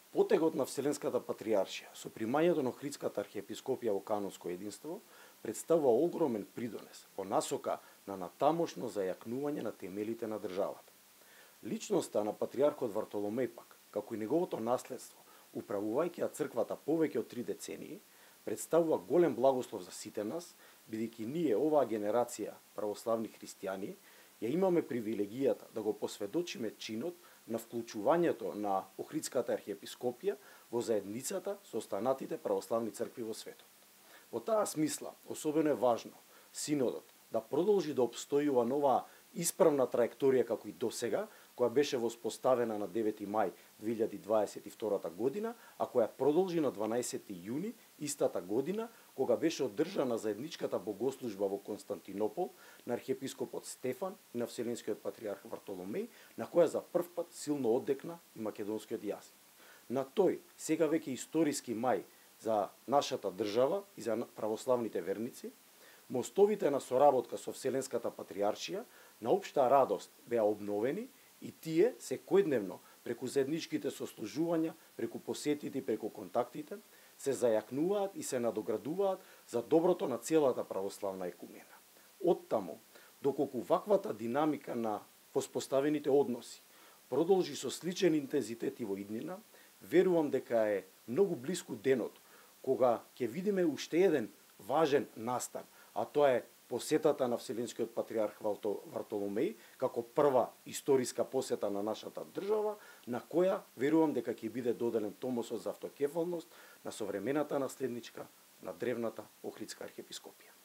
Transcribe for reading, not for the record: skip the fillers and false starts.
Потегот на Вселенската патриаршија со примањето на Охридската архиепископија во канонско единство представува огромен придонес во насока на натамошно зајакнување на темелите на државата. Личноста на патриархот Вартоломеј пак, како и неговото наследство, управувајќи ја црквата повеќе од 3 децении, представува голем благослов за сите нас, бидејќи ние, оваа генерација православни христијани, ја имаме привилегијата да го посведочиме чинот на вклучувањето на Охридската архиепископија во заедницата со останатите православни цркви во светот. Во таа смисла, особено е важно синодот да продолжи да обстојува нова исправна траекторија како и досега, која беше воспоставена на 9 мај 2022 година, а која продолжи на 12 јуни истата година, кога беше одржана заедничката богослужба во Константинопол на архиепископот Стефан и на Вселенскиот патриарх Вартоломеј, на која за прв пат силно одекна и македонскиот јазик. На тој, сега веќе историски мај за нашата држава и за православните верници, мостовите на соработка со Вселенската патриаршија на општа радост беа обновени и тие секојдневно преку заедничките сослужувања, преку посетите и преку контактите се зајакнуваат и се надоградуваат за доброто на целата православна екумена. Оттаму, доколку ваквата динамика на воспоставените односи продолжи со сличен интензитет и во иднина, верувам дека е многу блиску денот кога ќе видиме уште еден важен настан, а тоа е посетата на Вселенскиот патриарх Вартоломеј како прва историска посета на нашата држава, на која верувам дека ќе биде доделен томосот за автокефалност на современата наследничка на древната Охридска архиепископија.